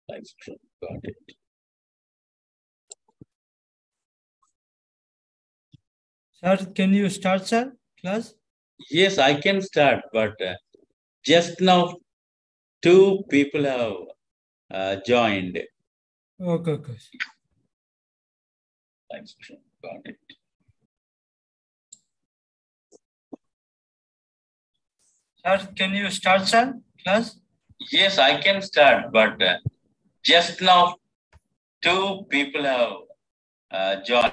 Thanks. Got it. Sir, can you start, sir, class? Yes, I can start, but just now 2 people have joined. Okay, okay. Thanks. Got it. Sir, can you start, sir, class? Yes, I can start, but just now 2 people have joined.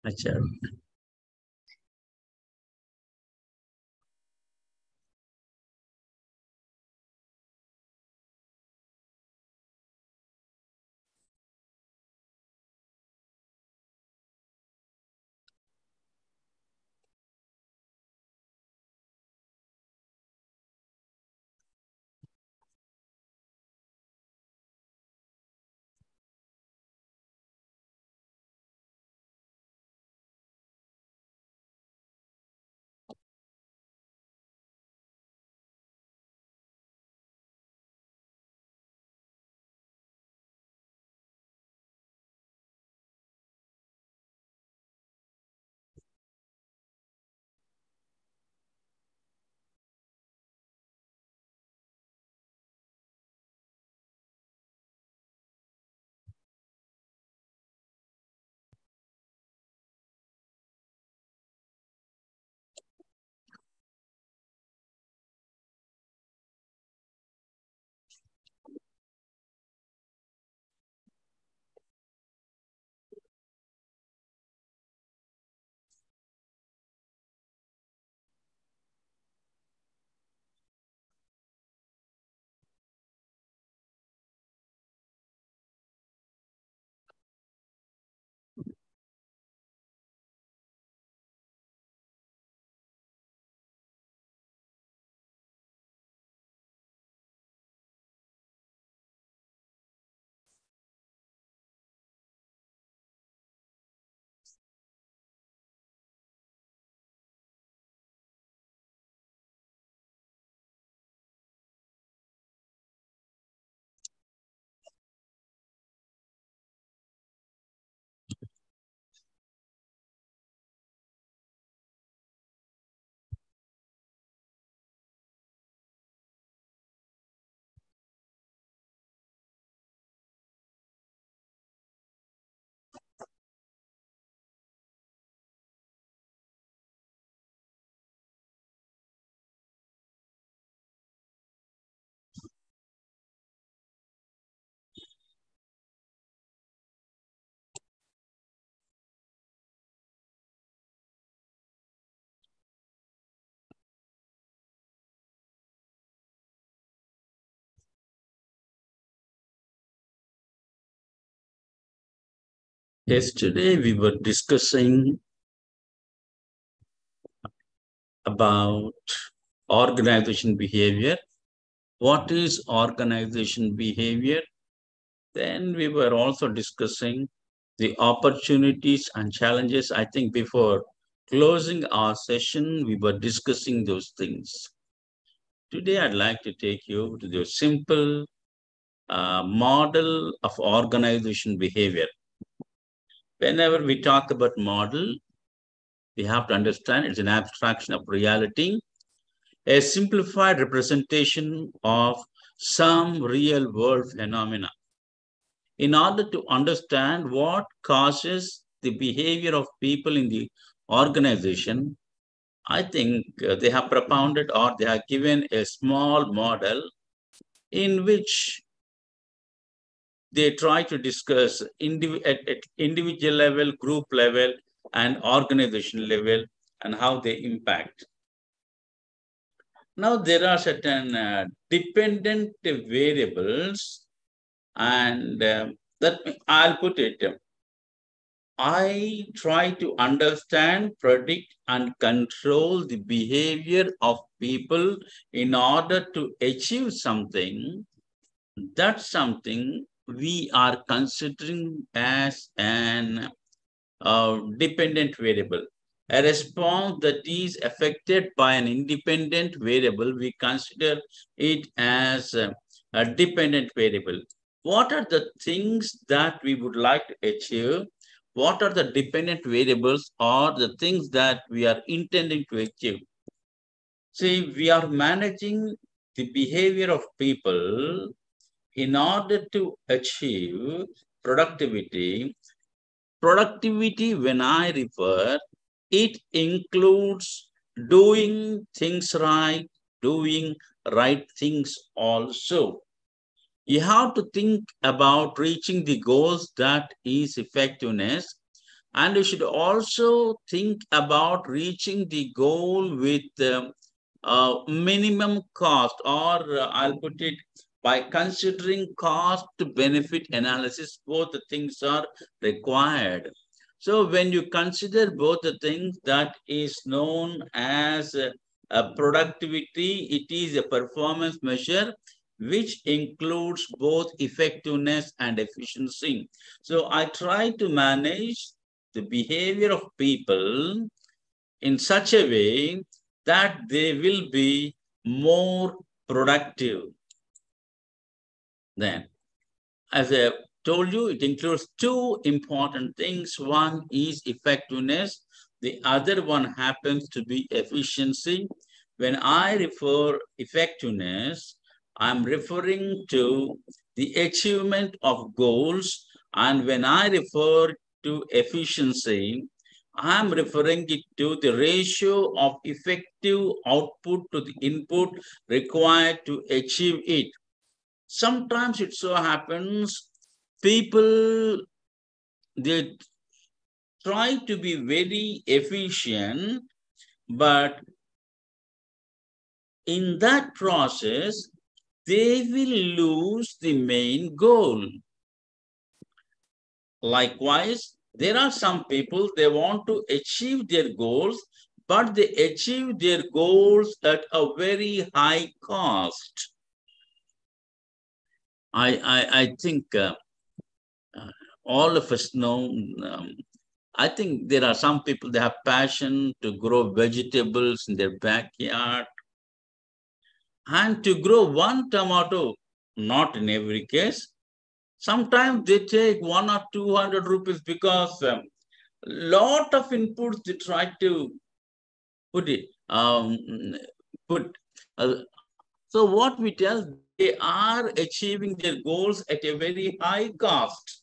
Achha. Yesterday we were discussing about organization behavior. What is organization behavior? Then we were also discussing the opportunities and challenges. I think before closing our session, we were discussing those things. Today, I'd like to take you to the simple model of organization behavior. Whenever we talk about model, we have to understand it's an abstraction of reality, a simplified representation of some real world phenomena. In order to understand what causes the behavior of people in the organization, I think they have propounded or they have given a small model in which they try to discuss at individual level, group level, and organization level, and how they impact. Now, there are certain dependent variables, and that I'll put it. I try to understand, predict, and control the behavior of people in order to achieve something. That's something we are considering as an dependent variable. A response that is affected by an independent variable, we consider it as a dependent variable. What are the things that we would like to achieve? What are the dependent variables or the things that we are intending to achieve? See, we are managing the behavior of people in order to achieve productivity. Productivity, when I refer, it includes doing things right, doing right things also. You have to think about reaching the goals that is effectiveness, and you should also think about reaching the goal with minimum cost, or I'll put it by considering cost benefit analysis. Both the things are required. So when you consider both the things, that is known as a productivity, it is a performance measure which includes both effectiveness and efficiency. So I try to manage the behavior of people in such a way that they will be more productive. Then, as I told you, it includes two important things. One is effectiveness. The other one happens to be efficiency. When I refer effectiveness, I'm referring to the achievement of goals. And when I refer to efficiency, I'm referring it to the ratio of effective output to the input required to achieve it. Sometimes it so happens people, they try to be very efficient, but in that process, they will lose the main goal. Likewise, there are some people, they want to achieve their goals, but they achieve their goals at a very high cost. I think all of us know, I think there are some people, they have passion to grow vegetables in their backyard. And to grow one tomato, not in every case, sometimes they take 1 or 200 rupees, because lot of inputs they try to put it, put. Uh, so what we tell, they are achieving their goals at a very high cost.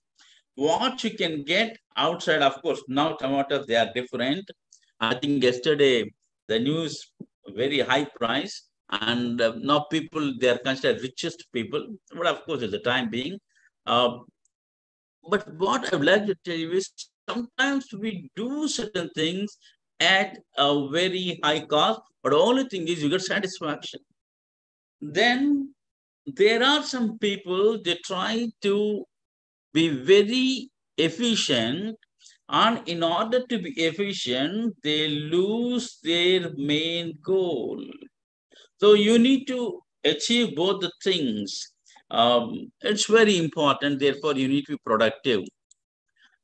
What you can get outside, of course, now tomatoes, they are different. I think yesterday the news, very high price, and now people, they are considered richest people. But of course, at the time being, uh, but what I would like to tell you is sometimes we do certain things at a very high cost, but the only thing is you get satisfaction. Then there are some people, they try to be very efficient, and in order to be efficient, they lose their main goal. So you need to achieve both the things. It's very important, therefore you need to be productive.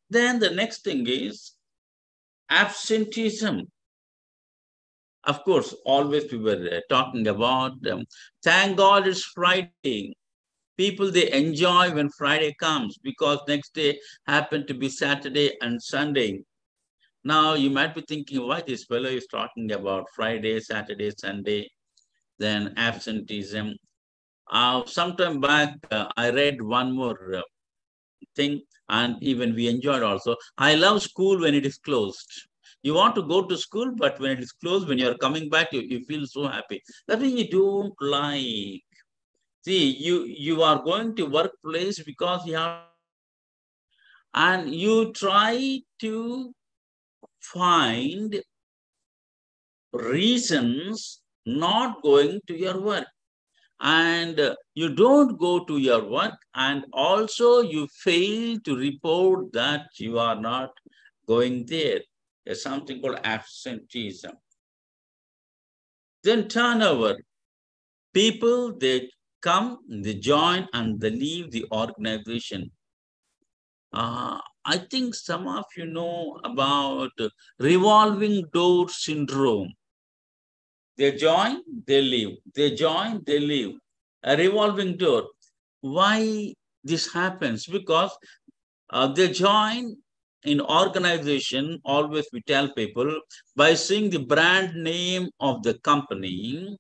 Then the next thing is absenteeism. Of course, always we were talking about, thank God it's Friday. People, they enjoy when Friday comes, because next day happened to be Saturday and Sunday. Now you might be thinking, why this fellow is talking about Friday, Saturday, Sunday, then absenteeism. Sometime back, I read one more thing, and even we enjoyed also. I love school when it is closed. You want to go to school, but when it is closed, when you're coming back, you feel so happy. That means you don't like. See, you are going to workplace because you have, and you try to find reasons not going to your work, and you don't go to your work, and also you fail to report that you are not going there. There's something called absenteeism. Then turnover. People, they come, they join, and they leave the organization. I think some of you know about revolving door syndrome. They join, they leave. They join, they leave. A revolving door. Why this happens? Because they join in organization, always we tell people, by seeing the brand name of the company,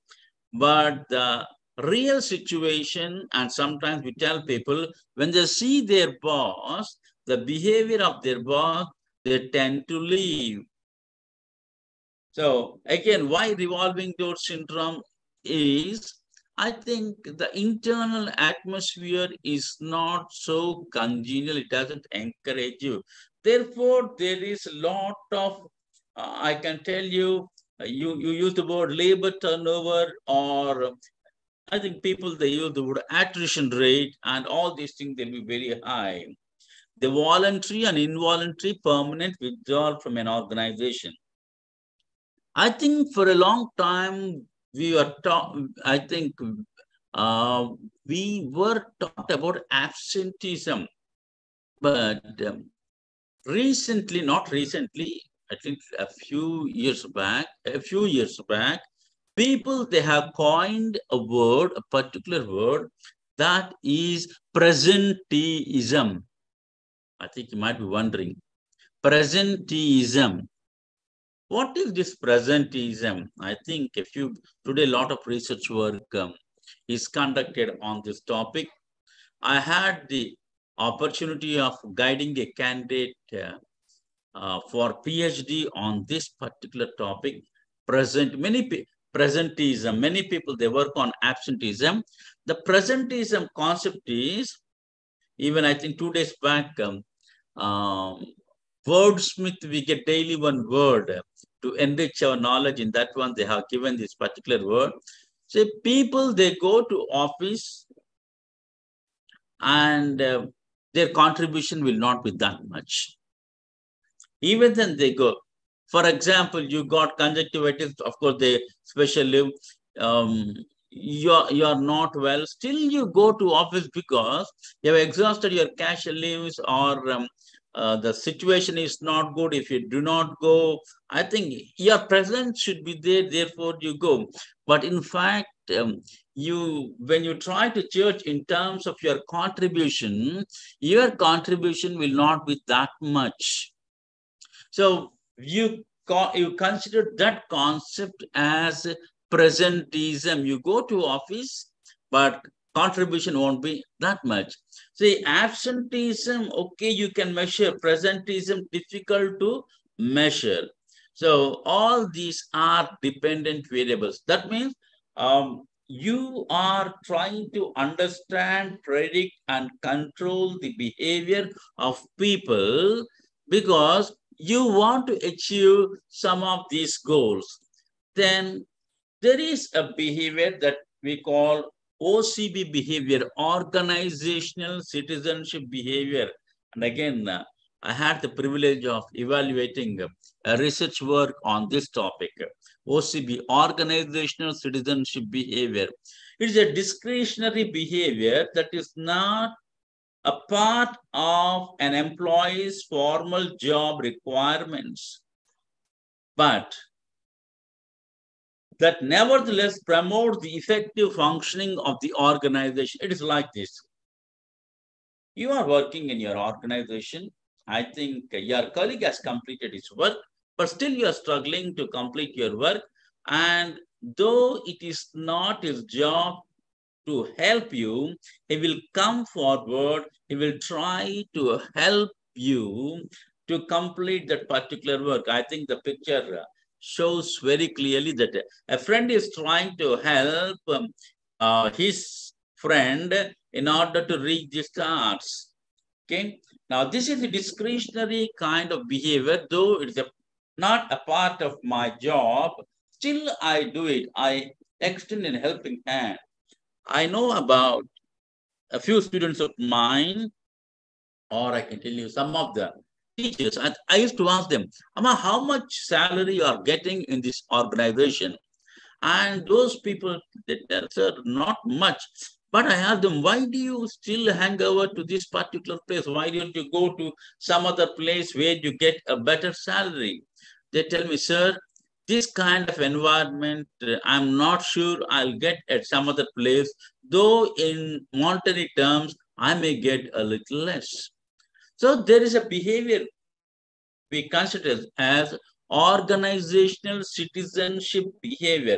but the real situation, and sometimes we tell people, when they see their boss, the behavior of their boss, they tend to leave. So again, why revolving door syndrome is, I think the internal atmosphere is not so congenial. It doesn't encourage you. Therefore, there is a lot of, I can tell you, you use the word labor turnover, or I think people, they use the word attrition rate, and all these things, they'll be very high. The voluntary and involuntary permanent withdrawal from an organization. I think for a long time we were taught, I think we were taught about absenteeism, but recently, not recently, I think a few years back, people, they have coined a word, a particular word, that is presenteeism. I think you might be wondering, presenteeism. What is this presenteeism? I think today a lot of research work is conducted on this topic. I had the opportunity of guiding a candidate for PhD on this particular topic. Presenteeism. Many people, they work on absenteeism. The presenteeism concept is, even I think 2 days back, wordsmith, we get daily one word to enrich our knowledge. In that one, they have given this particular word. So people, they go to office and their contribution will not be that much. Even then they go. For example, you got conjunctivitis, of course, they specially, you're not well, still you go to office because you have exhausted your cash leaves, or the situation is not good. If you do not go, I think your presence should be there, therefore you go. But in fact, when you try to judge in terms of your contribution will not be that much. So you consider that concept as presenteeism. You go to office, but contribution won't be that much. See, absenteeism, okay, you can measure. Presenteeism, difficult to measure. So all these are dependent variables. That means you are trying to understand, predict, and control the behavior of people because you want to achieve some of these goals. Then there is a behavior that we call OCB behavior, organizational citizenship behavior. And again, I had the privilege of evaluating a research work on this topic. OCB, organizational citizenship behavior. It is a discretionary behavior that is not a part of an employee's formal job requirements, but that nevertheless promote the effective functioning of the organization. It is like this. You are working in your organization. I think your colleague has completed his work, but still you are struggling to complete your work. And though it is not his job to help you, he will come forward, he will try to help you to complete that particular work. I think the picture shows very clearly that a friend is trying to help his friend in order to reach the stars. Okay. Now, this is a discretionary kind of behavior, though it's not a part of my job. Still, I do it. I extend a helping hand. I know about a few students of mine, or I can tell you some of the teachers. I used to ask them, Amma, how much salary you are getting in this organization? And those people, they tell, sir, not much. But I asked them, why do you still hang over to this particular place? Why don't you go to some other place where you get a better salary? They tell me, sir, this kind of environment, I'm not sure I'll get at some other place, though in monetary terms, I may get a little less. So there is a behavior we consider as organizational citizenship behavior.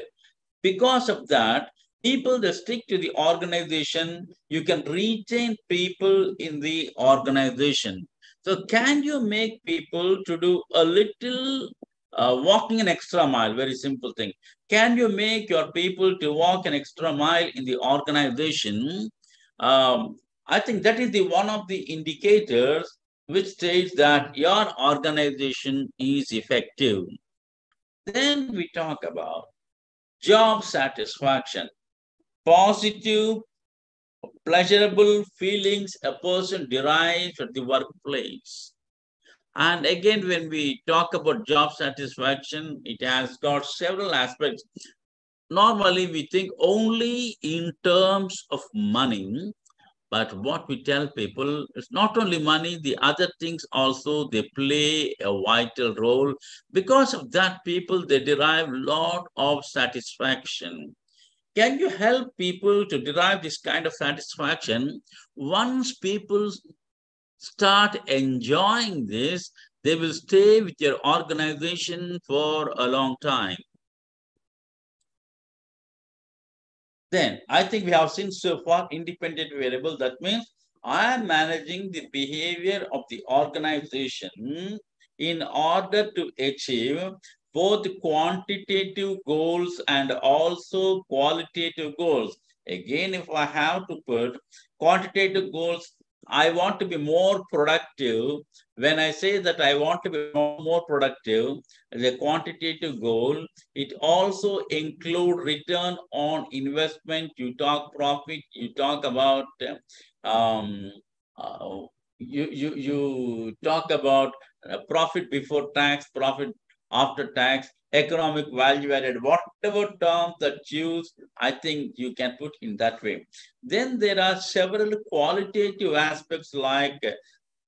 Because of that, people that stick to the organization, you can retain people in the organization. So can you make people to do a little walking an extra mile? Very simple thing. Can you make your people to walk an extra mile in the organization? I think that is the one of the indicators which states that your organization is effective. Then we talk about job satisfaction, positive, pleasurable feelings a person derives at the workplace. And again, when we talk about job satisfaction, it has got several aspects. Normally, we think only in terms of money, but what we tell people is not only money, the other things also, they play a vital role. Because of that, people, they derive a lot of satisfaction. Can you help people to derive this kind of satisfaction? Once people start enjoying this, they will stay with your organization for a long time. Then I think we have seen so far independent variable. That means I am managing the behavior of the organization in order to achieve both quantitative goals and also qualitative goals. Again, if I have to put quantitative goals, I want to be more productive. When I say that I want to be more productive as a quantitative goal, it also include return on investment. You talk profit, you talk about um, uh, you talk about profit before tax, profit after tax, economic value added, whatever terms that choose, I think you can put in that way. Then there are several qualitative aspects like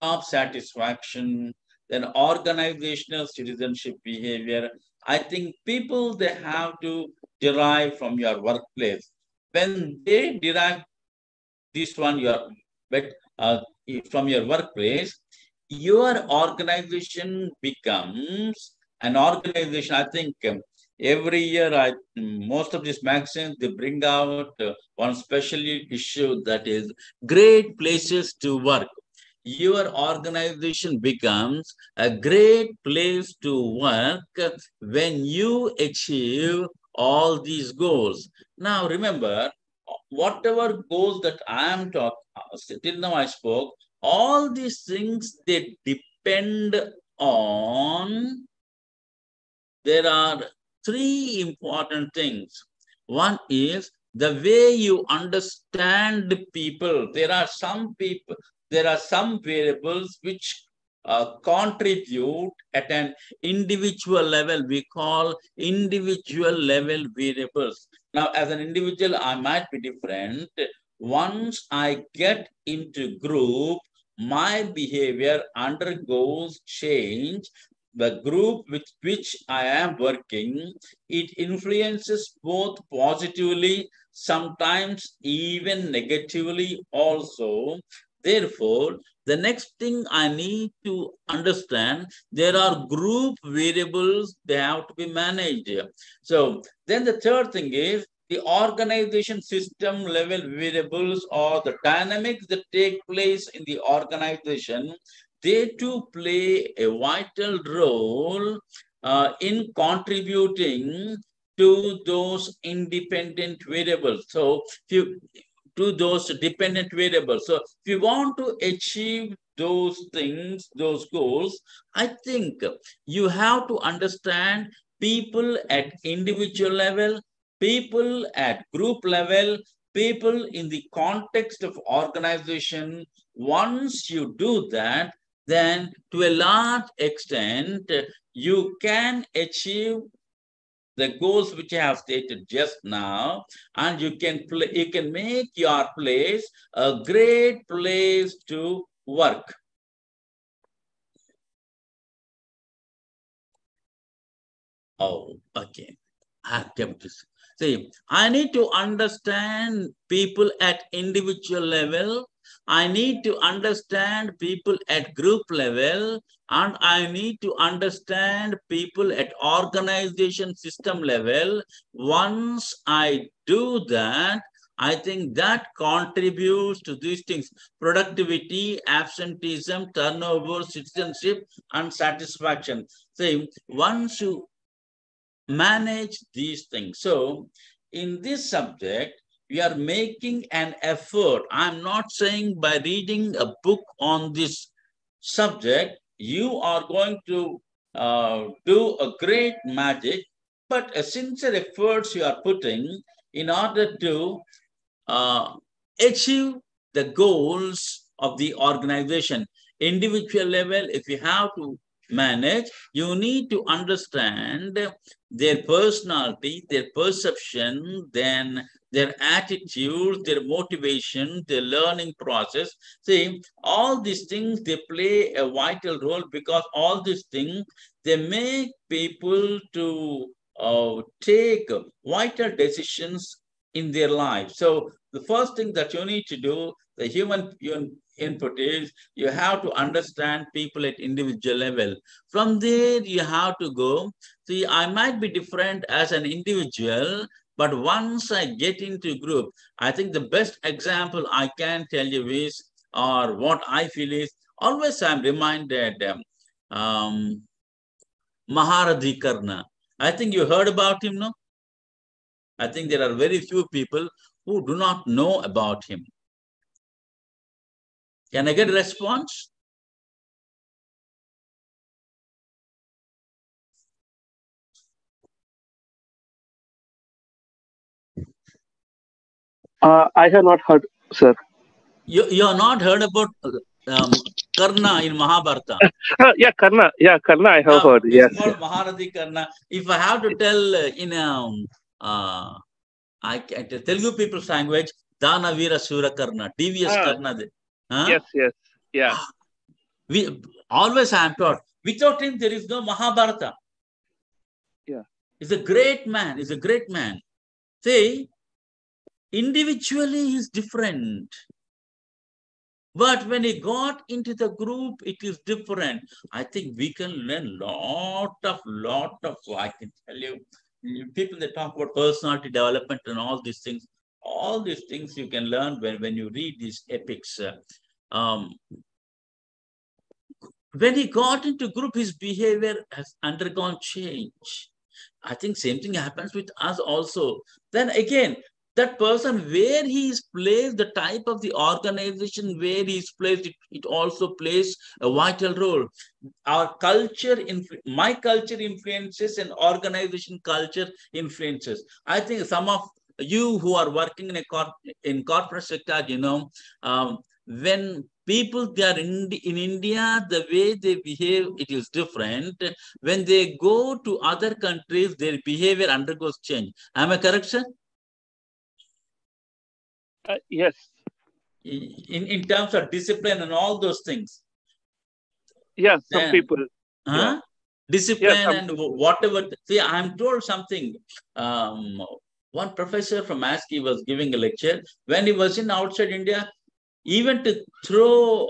job satisfaction, then organizational citizenship behavior. I think people, they have to derive from your workplace. When they derive this one, but from your workplace, your organization becomes an organization. I think every year, most of these magazines, they bring out one special issue, that is great places to work. Your organization becomes a great place to work when you achieve all these goals. Now, remember, whatever goals that I am talking, till now I spoke, all these things, they depend on, there are three important things. One is the way you understand people. There are some variables which contribute at an individual level. We call individual level variables. Now, as an individual, I might be different. Once I get into group, my behavior undergoes change. The group with which I am working, it influences both positively, sometimes even negatively also. Therefore, the next thing I need to understand, there are group variables, they have to be managed. So then the third thing is the organization system level variables, or the dynamics that take place in the organization. They too play a vital role in contributing to those independent variables. So, to those dependent variables. So, if you want to achieve those things, those goals, I think you have to understand people at individual level, people at group level, people in the context of organization. Once you do that, then to a large extent, you can achieve the goals which I have stated just now, and you can make your place a great place to work. Oh, okay. I have kept this. See, I need to understand people at individual level. I need to understand people at group level, and I need to understand people at organization system level. Once I do that, I think that contributes to these things: productivity, absenteeism, turnover, citizenship, and satisfaction. See, once you manage these things. So in this subject, we are making an effort. I'm not saying by reading a book on this subject, you are going to do a great magic, but a sincere efforts you are putting in order to uh, achieve the goals of the organization. Individual level, if you have to manage, you need to understand their personality, their perception, then their attitude, their motivation, their learning process. See, all these things, they play a vital role, because all these things, they make people to take vital decisions in their life. So the first thing that you need to do, the human input, is you have to understand people at individual level. From there, you have to go. See, I might be different as an individual, but once I get into group, I think the best example I can tell you is, or what I feel is, always I'm reminded Maharadi Karna. I think you heard about him, no? I think there are very few people who do not know about him. Can I get a response? I have not heard, sir. You have not heard about Karna in Mahabharata? Yeah, Karna. Yeah, Karna. I have Yeah, heard. he's Yes, called yes. Maharadi Karna. If I have to tell in uh, I can Telugu people's language, Dana Veera Sura Karna, devious Ah, Karna. Huh? yes, yes. Yeah, We always I am taught, without him there is no Mahabharata. yeah. He's a great man. He's a great man. See, individually he's different. But when he got into the group, it is different. I think we can learn lot of, I can tell you, people that talk about personality development and all these things you can learn when you read these epics. Um, when he got into group, his behavior has undergone change. I think same thing happens with us also. Then again, that person where he is placed, the type of the organization where he is placed, it also plays a vital role. Our culture, my culture influences, and organization culture influences. I think some of you who are working in corporate sector, when people they are in India, the way they behave, it is different. When they go to other countries, their behavior undergoes change. Am I correct, sir? Yes. In terms of discipline and all those things. Yeah, some Then, people. Yeah. huh? Yeah, Discipline some and people. whatever. See, I'm told something. Um, One professor from ASCII was giving a lecture. When he was in outside India, even to throw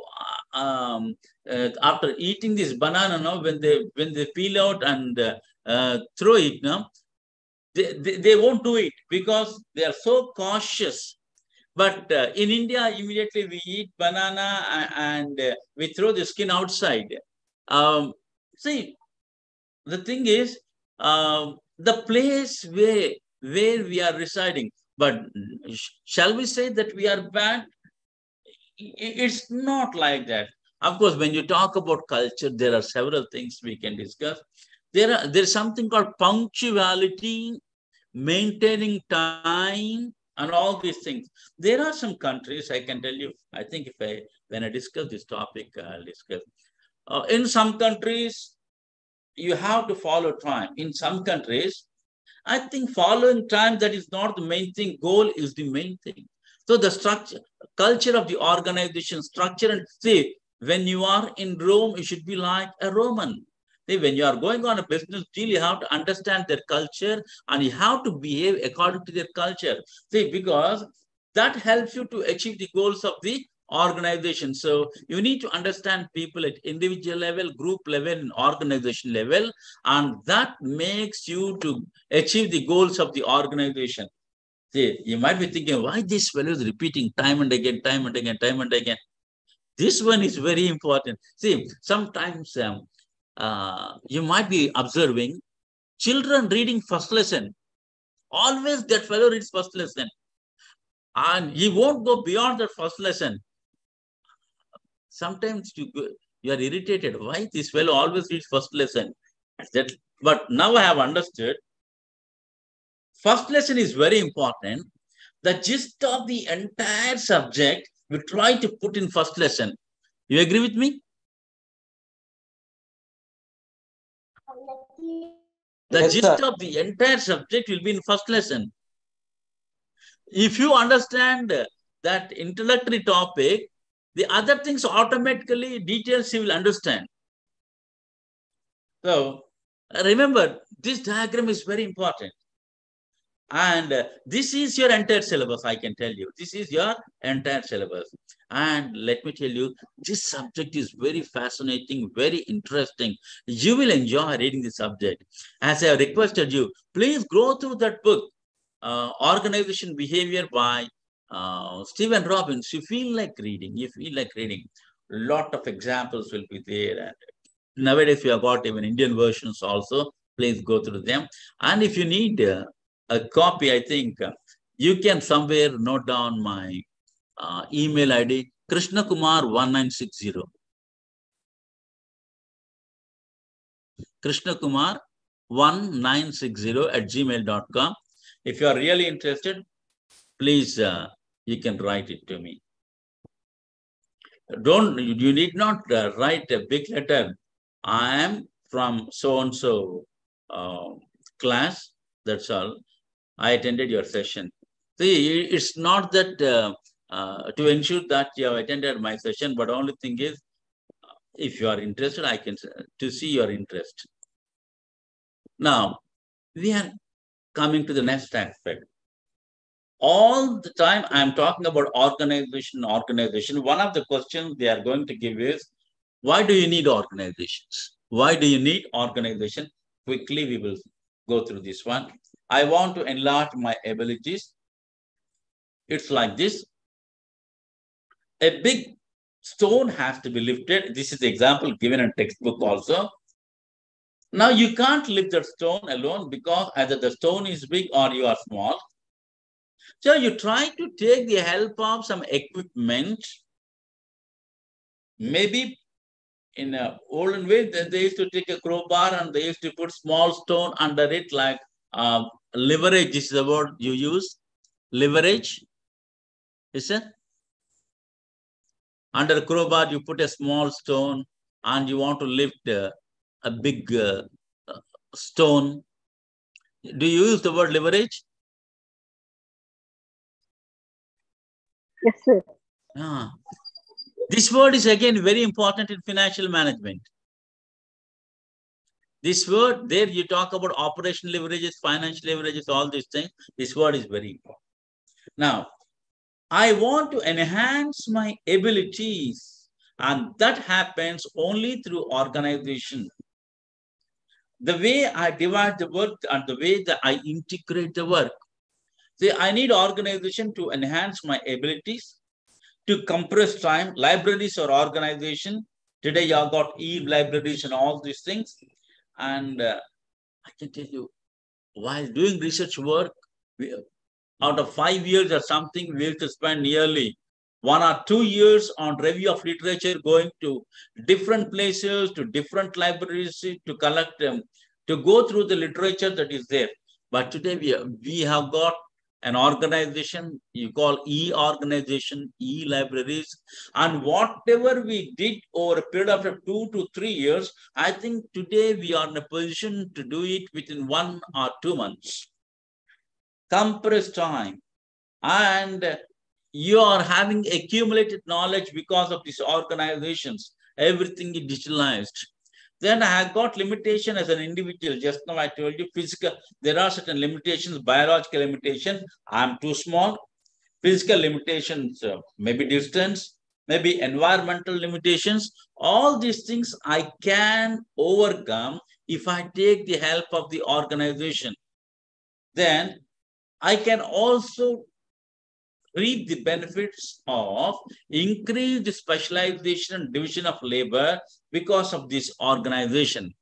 after eating this banana, no, when they peel out and throw it, no, they won't do it because they are so cautious. But in India, immediately we eat banana and we throw the skin outside. See, the thing is, the place where we are residing. But shall we say that we are bad? It's not like that. Of course, when you talk about culture, there are several things we can discuss. There's something called punctuality, maintaining time, and all these things. There are some countries I can tell you. I think if I when I discuss this topic, I'll discuss. In some countries, you have to follow time. In some countries, I think following time, that is not the main thing. Goal is the main thing. So the structure, culture of the organization, structure, and see, when you are in Rome, you should be like a Roman. See, when you are going on a business deal, you have to understand their culture and you have to behave according to their culture. See, because that helps you to achieve the goals of the organization. So you need to understand people at individual level, group level, and organization level, and that makes you to achieve the goals of the organization. See, you might be thinking, why this fellow is repeating time and again, time and again, time and again. This one is very important. See, sometimes you might be observing children reading first lesson. Always that fellow reads first lesson. And he won't go beyond that first lesson. Sometimes you are irritated. Why this fellow always reads first lesson? But now I have understood. First lesson is very important. The gist of the entire subject we try to put in first lesson. You agree with me? The Yes, gist sir. of the entire subject will be in first lesson. If you understand that introductory topic, the other things automatically, details you will understand. So remember, this diagram is very important. And this is your entire syllabus, I can tell you. This is your entire syllabus. And let me tell you, this subject is very fascinating, very interesting. You will enjoy reading the subject. As I have requested you, please go through that book, Organization Behavior by Stephen Robbins. You feel like reading. You feel like reading. Lot of examples will be there. And nowadays, we have got even Indian versions also. Please go through them. And if you need a copy, I think you can somewhere note down my email ID, krishnakumar1960. krishnakumar1960@gmail.com. If you are really interested, please, you can write it to me. You need not write a big letter. I am from so-and-so class, that's all. I attended your session. See, it's not that to ensure that you have attended my session, but only thing is, if you are interested, I can to see your interest. Now, we are coming to the next aspect. All the time I'm talking about organization. One of the questions they are going to give is, why do you need organizations? Why do you need organization? Quickly, we will go through this one. I want to enlarge my abilities. It's like this. A big stone has to be lifted. This is the example given in textbook also. Now you can't lift that stone alone because either the stone is big or you are small. So you try to take the help of some equipment. Maybe in an olden way, they used to take a crowbar and they used to put small stone under it, like leverage. This is the word you use. Leverage. Is it? Under a crowbar, you put a small stone and you want to lift a big stone. Do you use the word leverage? Yes, sir. This word is again very important in financial management. This word, there you talk about operational leverages, financial leverages, all these things. This word is very important. Now, I want to enhance my abilities, and that happens only through organization. The way I divide the work and the way that I integrate the work. See, I need organization to enhance my abilities, to compress time. Libraries or organization. Today, you have got e-libraries and all these things. And I can tell you, while doing research work, out of 5 years or something, we have to spend nearly 1 or 2 years on review of literature, going to different places, to different libraries, to collect them, to go through the literature that is there. But today we have got an organization you call e-organization, e-libraries, and whatever we did over a period of 2 to 3 years, I think today we are in a position to do it within 1 or 2 months. compressed time, and you are having accumulated knowledge because of these organizations. Everything is digitalized. Then I have got limitation as an individual. Just now I told you physical, there are certain limitations, biological limitation. I'm too small. Physical limitations, maybe distance, maybe environmental limitations. All these things I can overcome if I take the help of the organization. Then I can also reap the benefits of increased specialization and division of labor because of this organization.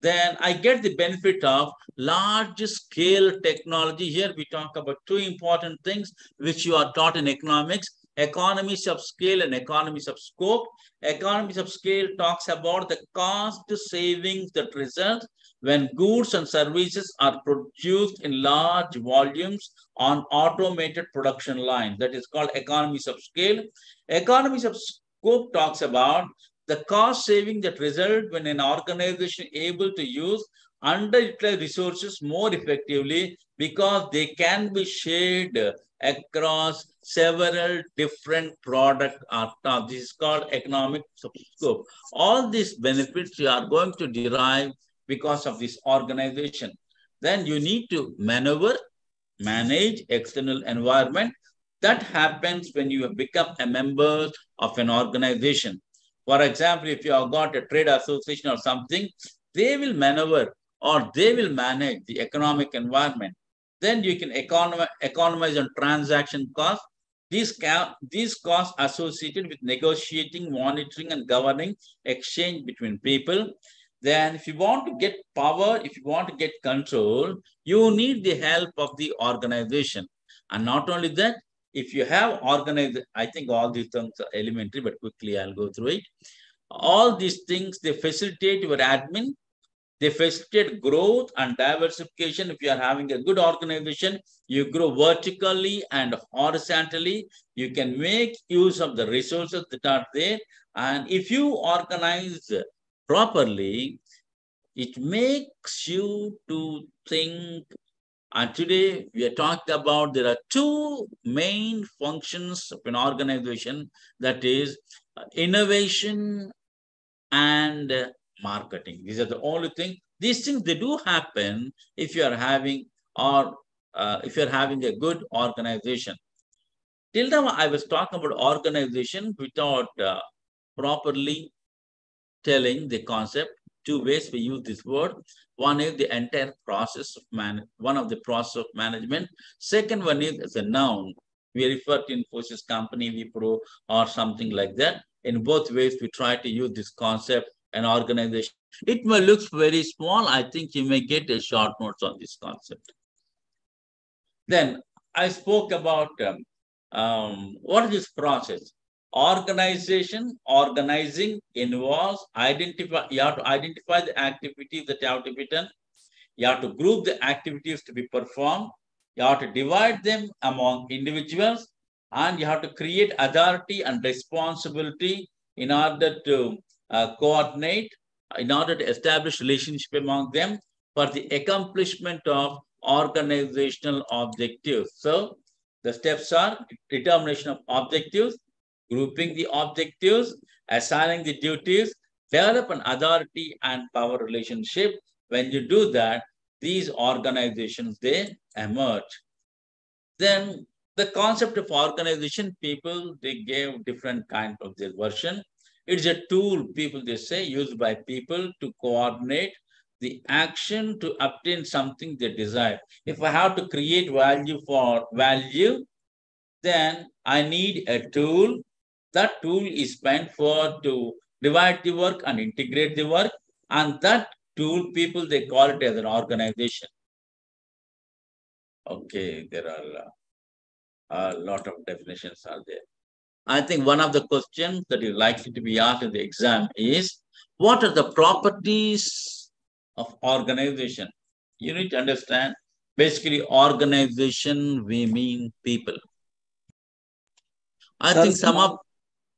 Then I get the benefit of large scale technology. Here we talk about two important things which you are taught in economics: economies of scale and economies of scope. Economies of scale talks about the cost savings that result when goods and services are produced in large volumes on automated production lines. That is called economies of scale. Economies of scope talks about the cost saving that result when an organization able to use underutilized resources more effectively because they can be shared across several different product or tasks. This is called economic scope. All these benefits you are going to derive because of this organization. Then you need to manage external environment. That happens when you become a member of an organization. For example, if you have got a trade association or something, they will maneuver or they will manage the economic environment. Then you can economize on transaction costs. These costs associated with negotiating, monitoring, and governing exchange between people. Then if you want to get power, if you want to get control, you need the help of the organization. And not only that, if you have organized, I think all these things are elementary, but quickly I'll go through it. All these things, they facilitate your admin, they facilitate growth and diversification. If you are having a good organization, you grow vertically and horizontally. You can make use of the resources that are there. And if you organize properly, it makes you to think. And today we are talking about there are two main functions of an organization, that is innovation and marketing. These are the only thing. These things, they do happen if you are having if you're having a good organization. Till now, I was talking about organization without properly telling the concept. Two ways we use this word. One is the entire process of one of the process of management. Second one is as a noun. We refer to Infosys company, Wipro, or something like that. In both ways, we try to use this concept, an organization. It may look very small. I think you may get a short notes on this concept. Then I spoke about what is this process? Organizing involves you have to identify the activities that have to be done. You have to group the activities to be performed. You have to divide them among individuals, and you have to create authority and responsibility in order to coordinate, in order to establish relationship among them for the accomplishment of organizational objectives. So the steps are determination of objectives, grouping the objectives, assigning the duties, develop an authority and power relationship. When you do that, these organizations, they emerge. Then the concept of organization, people, they gave different kind of their version. It's a tool, people, they say, used by people to coordinate the action to obtain something they desire. If I have to create value for value, then I need a tool. That tool is spent to divide the work and integrate the work. And that tool, people, they call it as an organization. Okay, there are a lot of definitions are there. I think one of the questions that is likely to be asked in the exam is, what are the properties of organization? You need to understand, basically organization, we mean people. I think some of...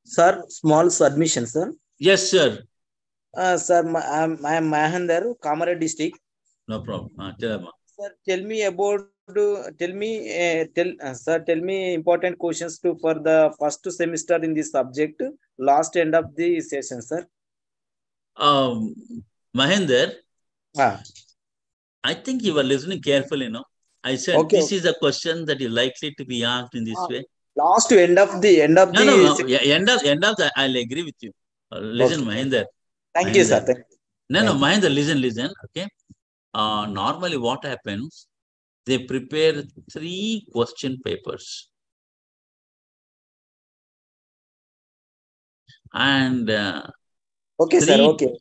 Sir, small submission, sir. Yes, sir. Sir, I am Mahander, Kamara district. No problem. Sir, tell me about tell me, sir, tell me important questions for the first semester in this subject. Last end of the session, sir. Mahinder, Ah, I think you were listening carefully, no? I said okay. this is a question that is likely to be asked in this way. Last end of the No. Yeah, end of that, I'll agree with you. Listen, Okay. Mahinder. Thank you, sir. Mahinder. No, Thank you. Mahinder, listen. Okay. Normally, what happens? They prepare 3 question papers. And Okay, sir. Okay.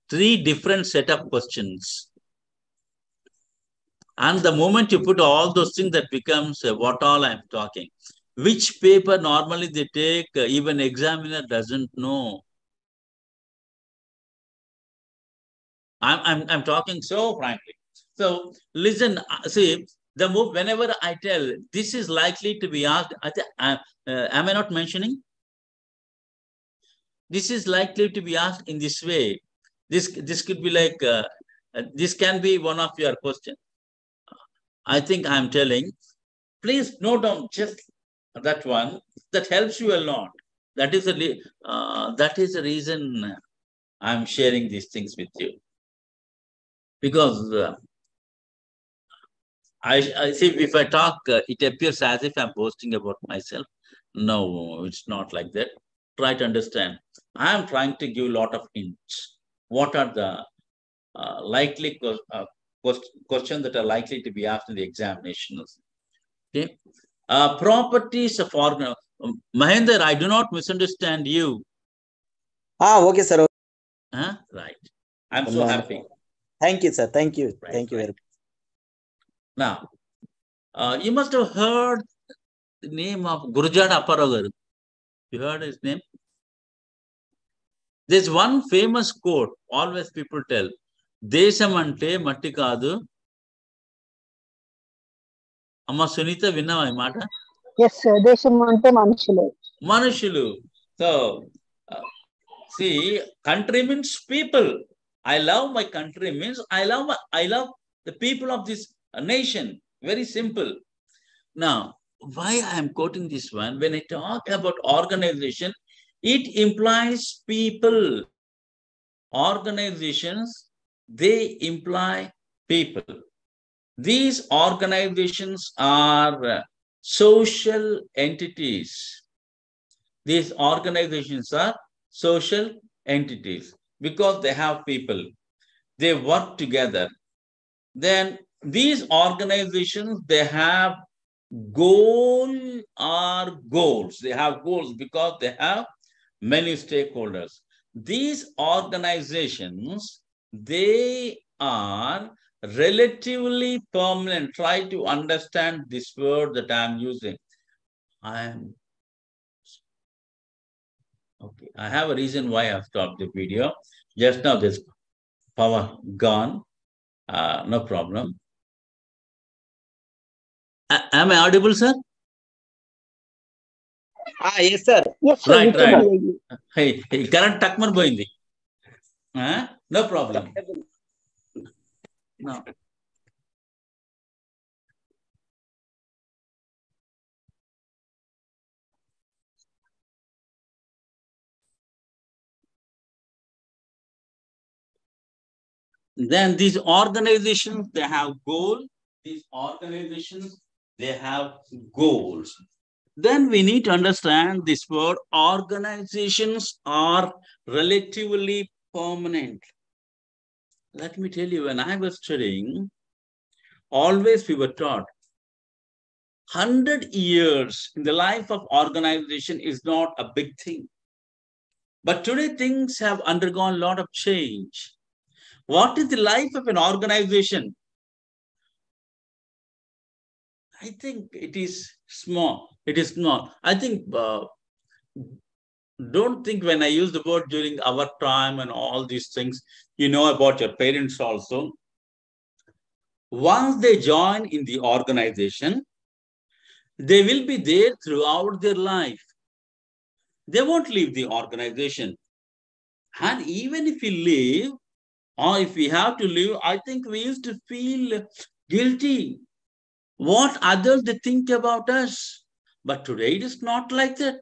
3 different set of questions. And the moment you put all those things, that becomes what all I'm talking. Which paper normally they take, even examiner doesn't know. I'm talking so frankly. So listen, see, whenever I tell this is likely to be asked, am I not mentioning? This is likely to be asked in this way. This could be like, this can be one of your questions. I think I'm telling, please note down just that one. That helps you a lot. That is the reason I'm sharing these things with you. Because I see, if I talk, it appears as if I'm boasting about myself. No, it's not like that. Try to understand. I am trying to give a lot of hints. What are the likely questions that are likely to be asked in the examinations? Okay. Properties of organ. Mahinder, I do not misunderstand you. Okay, sir. Right. I'm so happy. Thank you, sir. Thank you. Right, Thank you very much. Now, you must have heard the name of Gurujada Apparagar. You heard his name? There's one famous quote, always people tell, Desam ante matti kaadu. Amma Sunita, vinnava ee maata? Yes, sir. Desham ante manushuలు. Manushuలు. So, see, country means people. I love my country means I love the people of this nation. Very simple. Now, why I am quoting this one? When I talk about organization, it implies people. Organizations, they imply people. These organizations are social entities. These organizations are social entities because they have people. They work together. Then these organizations, they have goals. They have goals because they have many stakeholders. These organizations, they are relatively permanent. Try to understand this word that I'm using. Okay, I have a reason why I've stopped the video. Just now this power gone. No problem. Am I audible, sir? Yes, sir. Yes, sir. Right. We can hear you. Hey, current takman poindi. No problem. No. Then these organizations, they have goals. These organizations, they have goals. Then we need to understand this word. Organizations are relatively permanent. Let me tell you, when I was studying, always we were taught 100 years in the life of organization is not a big thing. But today things have undergone a lot of change. What is the life of an organization? I think it is small. It is small. I think, don't think when I use the word during our time and all these things, you know about your parents also. Once they join in the organization, they will be there throughout their life. They won't leave the organization. And even if we leave, or if we have to leave, I think we used to feel guilty. what others they think about us. But today it is not like that.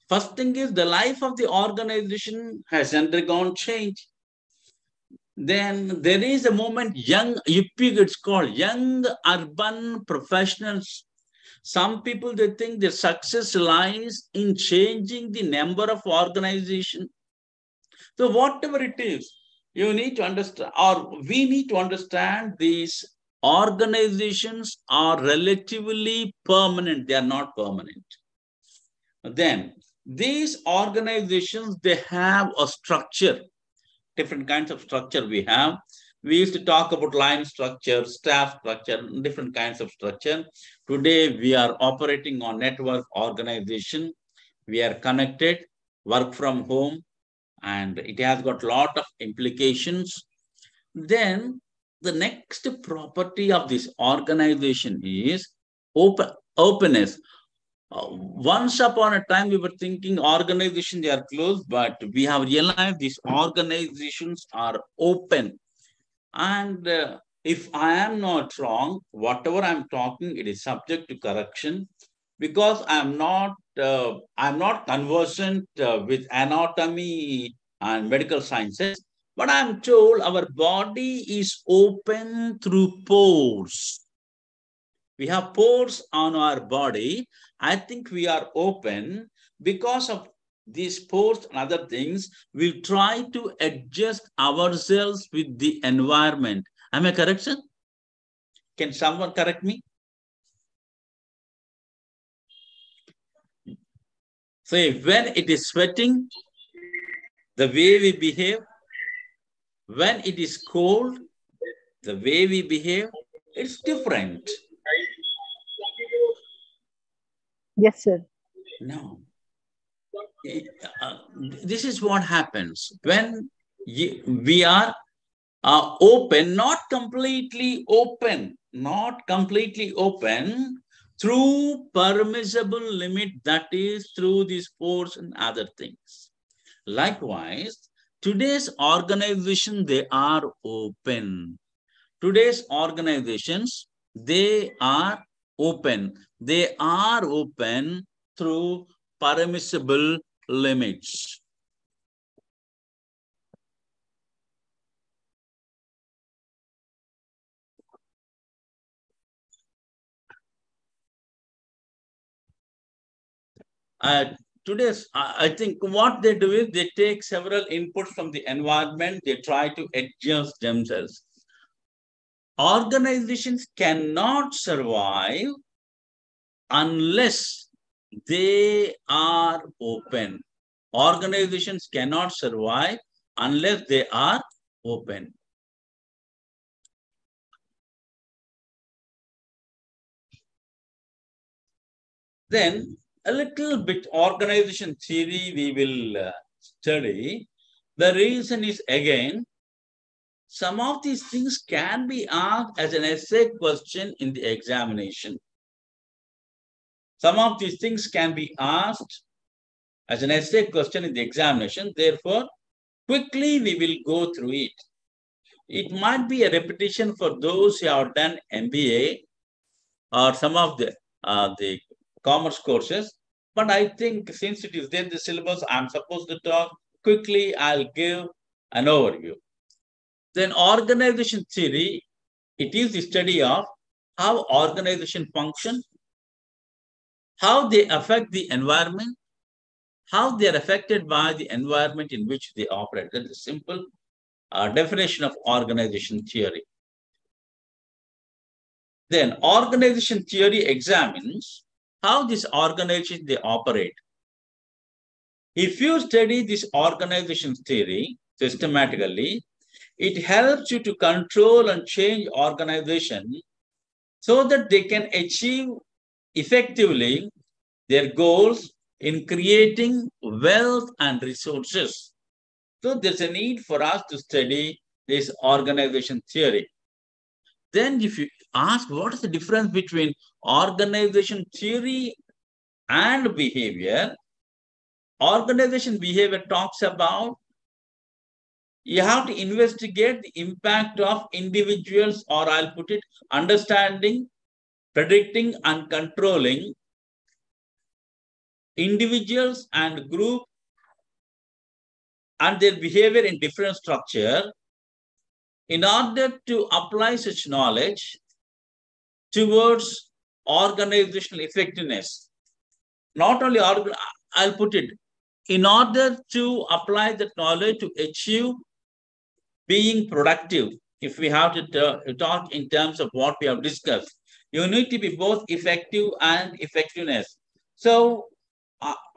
First thing is the life of the organization has undergone change. Then there is a movement, young UP, it's called young urban professionals. Some people, they think their success lies in changing the number of organizations. So whatever it is, you need to understand, or we need to understand these organizations are relatively permanent. They are not permanent. Then these organizations, they have a structure, different kinds of structure we have. We used to talk about line structure, staff structure, different kinds of structure. Today, we are operating on network organization. We are connected, work from home, and it has got a lot of implications. Then the next property of this organization is openness. Once upon a time, we were thinking organizations, they are closed, but we have realized these organizations are open. And if I am not wrong, whatever I'm talking, it is subject to correction because I'm not conversant with anatomy and medical sciences, but I'm told our body is open through pores. We have pores on our body. I think we are open because of these pores and other things. We'll try to adjust ourselves with the environment. Am I correct, sir? Can someone correct me? So when it is sweating, the way we behave, when it is cold, the way we behave, it's different. Yes, sir. No. This is what happens when we are open, not completely open, through permissible limit, that is through these pores and other things. Likewise, today's organization, they are open. Today's organizations, they are open. They are open through permissible limits. Today's, I think what they do is they take several inputs from the environment, they try to adjust themselves. Organizations cannot survive unless they are open. Organizations cannot survive unless they are open. Then a little bit organization theory we will study. The reason is, again, some of these things can be asked as an essay question in the examination. Some of these things can be asked as an essay question in the examination. Therefore, quickly we will go through it. It might be a repetition for those who have done MBA or some of the commerce courses. But I think since it is there in the syllabus, I'm supposed to talk quickly. I'll give an overview. Then organization theory, it is the study of how organization function, how they affect the environment, how they are affected by the environment in which they operate. That's a simple definition of organization theory. Then organization theory examines how this organization they operate. If you study this organization theory systematically, it helps you to control and change organization so that they can achieve effectively their goals in creating wealth and resources. So there's a need for us to study this organization theory. Then if you ask what is the difference between organization theory and behavior, organization behavior talks about you have to investigate the impact of individuals, or I'll put it, understanding predicting and controlling individuals and group and their behavior in different structure in order to apply such knowledge towards organizational effectiveness. Not only, I'll put it, in order to apply that knowledge to achieve being productive, if we have to talk in terms of what we have discussed, you need to be both effective and effectiveness. So,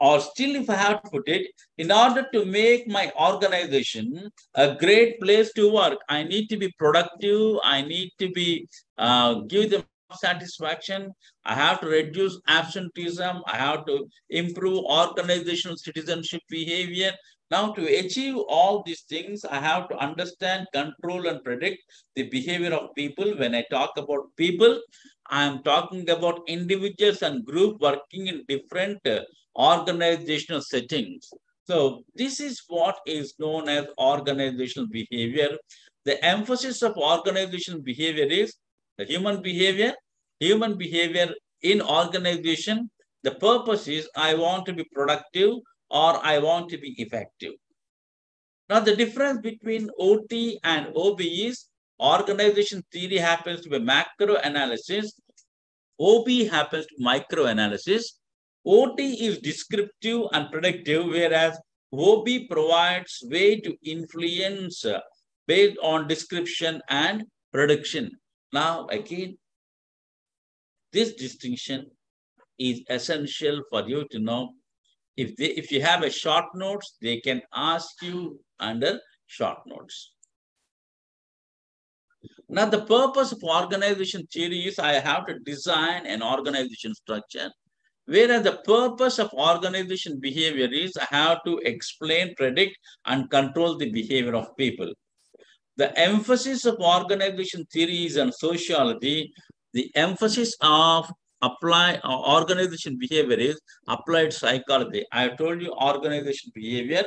or still, if I have to put it, in order to make my organization a great place to work, I need to be productive. I need to be give them satisfaction. I have to reduce absenteeism. I have to improve organizational citizenship behavior. Now, to achieve all these things, I have to understand, control, and predict the behavior of people. When I talk about people, I am talking about individuals and group working in different organizational settings. So this is what is known as organizational behavior. The emphasis of organizational behavior is the human behavior in organization. The purpose is I want to be productive or I want to be effective. Now, the difference between OT and OB is organization theory happens to be macro analysis. OB happens to micro analysis. OT is descriptive and predictive, whereas OB provides way to influence based on description and prediction. Now, again, this distinction is essential for you to know. If you have a short notes, they can ask you under short notes. Now, the purpose of organization theory is I have to design an organization structure, whereas the purpose of organization behavior is I have to explain, predict, and control the behavior of people. The emphasis of organization theory is on sociology. The emphasis of organization behavior is applied psychology. I have told you organization behavior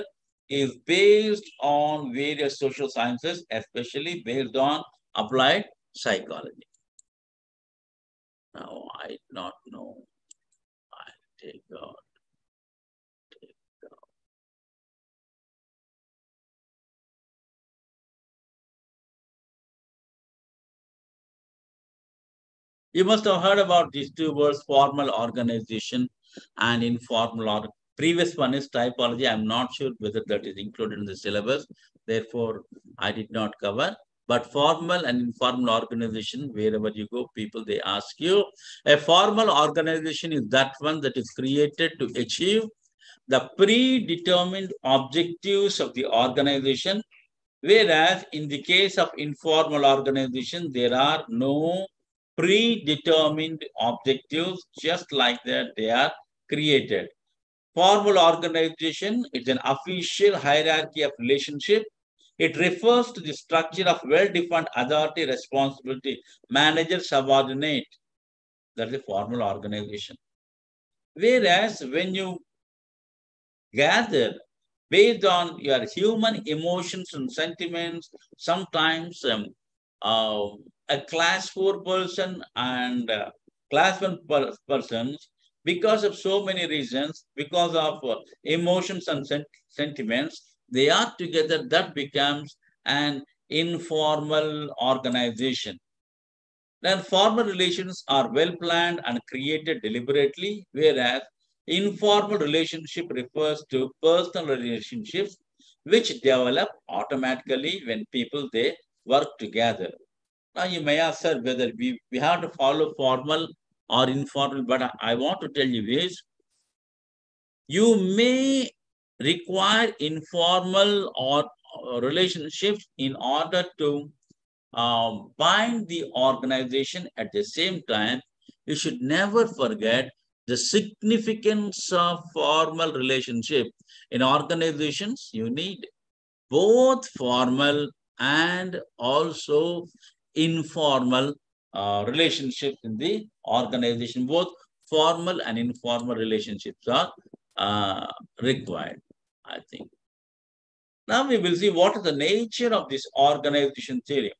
is based on various social sciences, especially based on applied psychology. Now, I do not know. I'll take out. You must have heard about these two words, formal organization and informal or previous one is typology. I'm not sure whether that is included in the syllabus. Therefore, I did not cover. But formal and informal organization, wherever you go, people, they ask you. A formal organization is that one that is created to achieve the predetermined objectives of the organization. Whereas in the case of informal organization, there are no predetermined objectives, just like that they are created. Formal organization is an official hierarchy of relationship. It refers to the structure of well-defined authority, responsibility, manager, subordinate. That's a formal organization. Whereas when you gather based on your human emotions and sentiments, sometimes a class 4 person and class 1 persons, because of so many reasons, because of emotions and sentiments, they are together, that becomes an informal organization. Then formal relations are well planned and created deliberately, whereas informal relationship refers to personal relationships which develop automatically when people, they work together. Now, you may ask, sir, whether we have to follow formal or informal, but I want to tell you is, you may require informal or relationships in order to bind the organization. At the same time, you should never forget the significance of formal relationship. In organizations, you need both formal and also informal relationships in the organization. Both formal and informal relationships are required, I think. Now we will see what is the nature of this organization theory.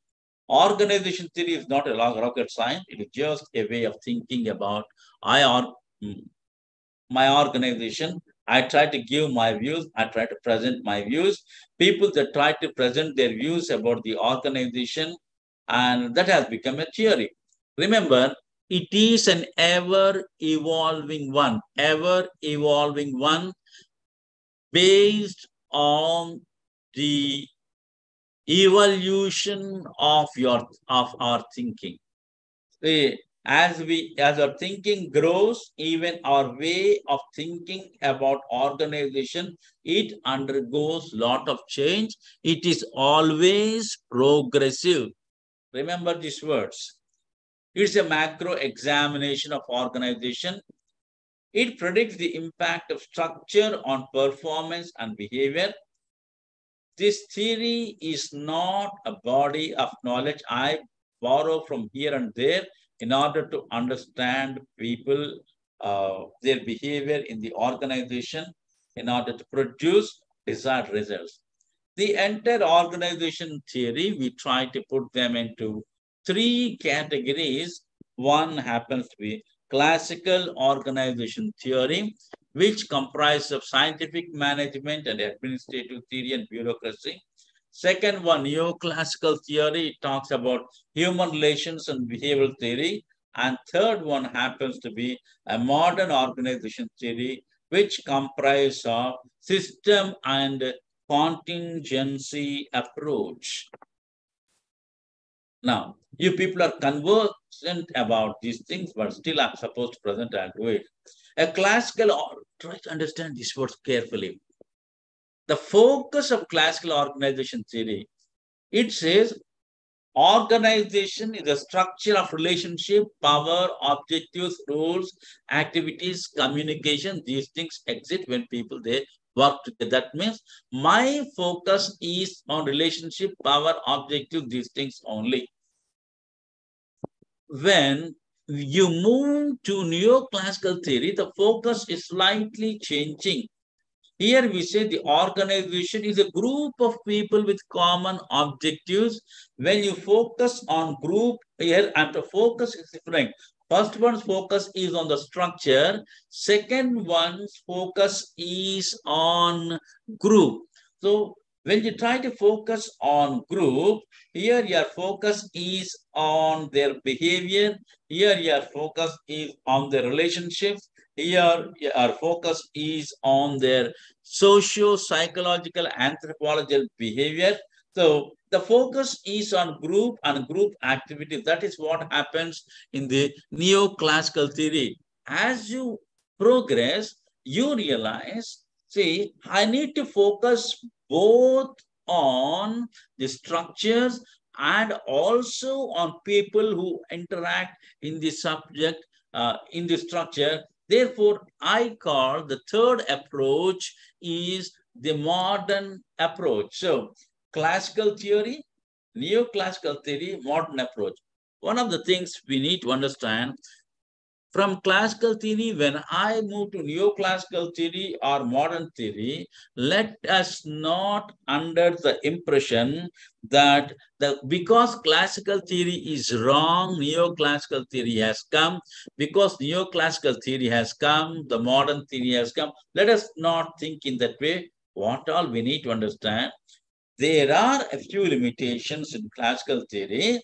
Organization theory is not a rocket science. It is just a way of thinking about my organization. I try to give my views. I try to present my views. People that try to present their views about the organization, and that has become a theory. Remember, it is an ever-evolving one based on the evolution of our thinking. As our thinking grows, even our way of thinking about organization, it undergoes a lot of change. It is always progressive. Remember these words. It's a macro examination of organization. It predicts the impact of structure on performance and behavior. This theory is not a body of knowledge I borrow from here and there in order to understand people, their behavior in the organization, in order to produce desired results. The entire organization theory, we try to put them into three categories. One happens to be classical organization theory, which comprises of scientific management and administrative theory and bureaucracy. Second one, neoclassical theory, it talks about human relations and behavioral theory. And third one happens to be a modern organization theory, which comprises of system and contingency approach. Now, you people are conversant about these things, but still I'm supposed to present and do it. A classical, try to understand these words carefully. The focus of classical organization theory, it says organization is a structure of relationship, power, objectives, rules, activities, communication. These things exist when people, they work together. That means my focus is on relationship, power, objective, these things only. When you move to neoclassical theory, the focus is slightly changing. Here we say the organization is a group of people with common objectives. When you focus on group, here and the focus is different. First one's focus is on the structure. Second one's focus is on group. So when you try to focus on group, here your focus is on their behavior. Here your focus is on their relationships. Here our focus is on their socio-psychological anthropological behavior. So the focus is on group and group activity. That is what happens in the neoclassical theory. As you progress, you realize, see, I need to focus both on the structures and also on people who interact in the subject, in the structure. Therefore, I call the third approach is the modern approach. So, classical theory, neoclassical theory, modern approach. One of the things we need to understand from classical theory, when I move to neoclassical theory or modern theory, let us not under the impression that because classical theory is wrong, neoclassical theory has come. Because neoclassical theory has come, the modern theory has come. Let us not think in that way. What all we need to understand, there are a few limitations in classical theory,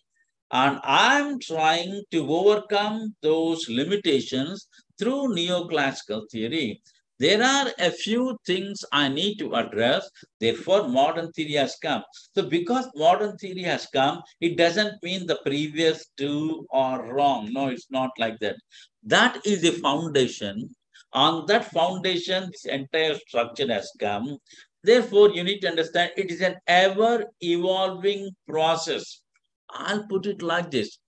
and I'm trying to overcome those limitations through neoclassical theory. There are a few things I need to address. Therefore, modern theory has come. So because modern theory has come, it doesn't mean the previous two are wrong. No, it's not like that. That is the foundation. On that foundation, this entire structure has come. Therefore, you need to understand it is an ever-evolving process. I'll put it like this.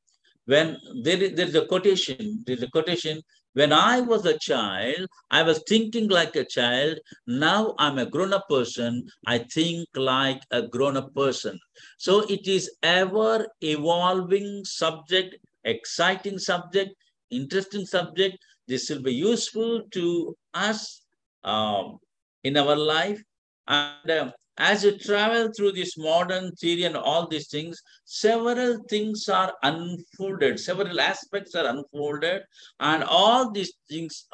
When there's a quotation, when I was a child, I was thinking like a child. Now I'm a grown-up person. I think like a grown-up person. So it is ever evolving subject, exciting subject, interesting subject. This will be useful to us in our life. And As you travel through this modern theory and all these things, several things are unfolded, several aspects are unfolded, and all these things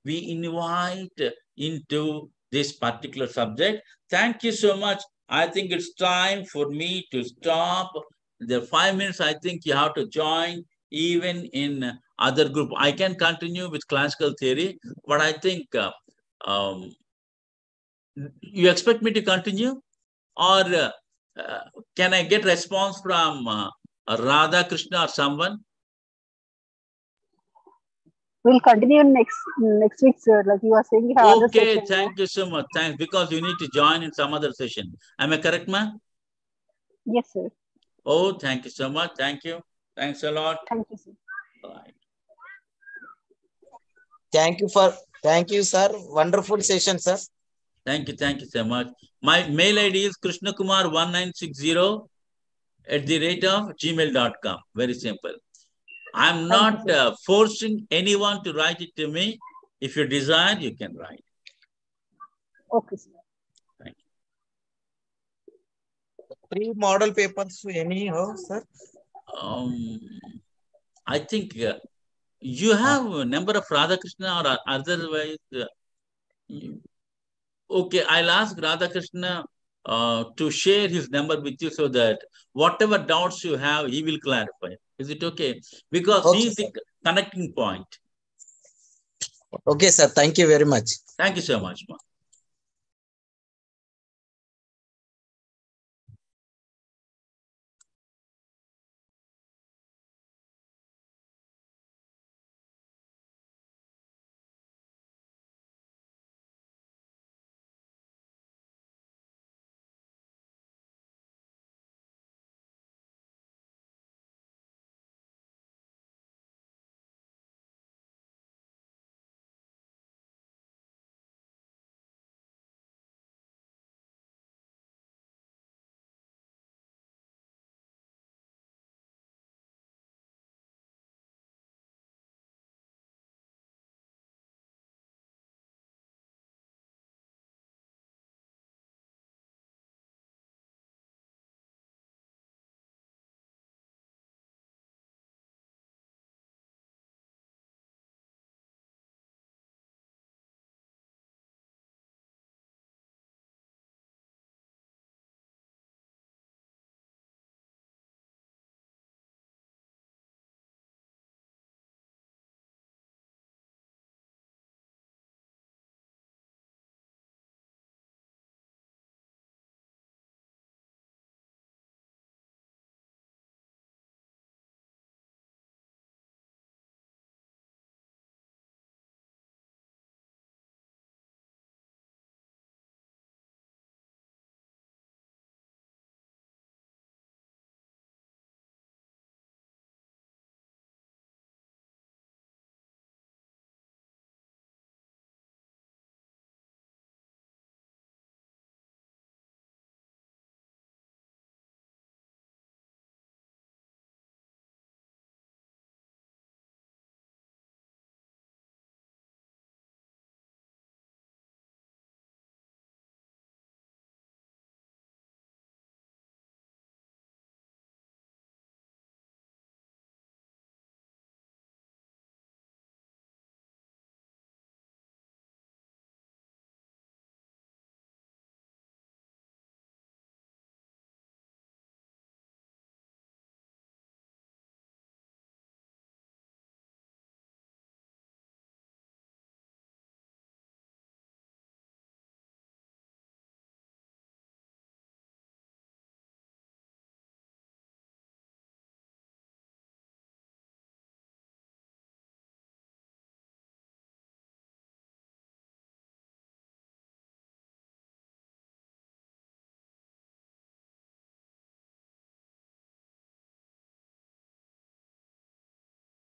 we invite into this particular subject. Thank you so much. I think it's time for me to stop. The 5 minutes, I think you have to join even in other group. I can continue with classical theory, but I think you expect me to continue, or can I get response from Radha Krishna or someone? We'll continue next week, sir. Like you are saying, you have other Okay, session. thank you so much. Thanks, because you need to join in some other session. Am I correct, ma'am? Yes, sir. Oh, thank you so much. Thank you. Thanks a lot. Thank you, sir. Bye. Thank you, sir. Wonderful session, sir. Thank you so much. My mail ID is krishnakumar1960@gmail.com. Very simple. I'm not forcing anyone to write it to me. If you desire, you can write. Okay, sir. Thank you. 3 model papers, anyhow, sir? I think you have a number of Radhakrishna or otherwise. Okay, I'll ask Radhakrishna to share his number with you so that whatever doubts you have, he will clarify. Is it okay? Because Okay, he is sir. the connecting point. Okay, sir. Thank you very much. Thank you so much, ma.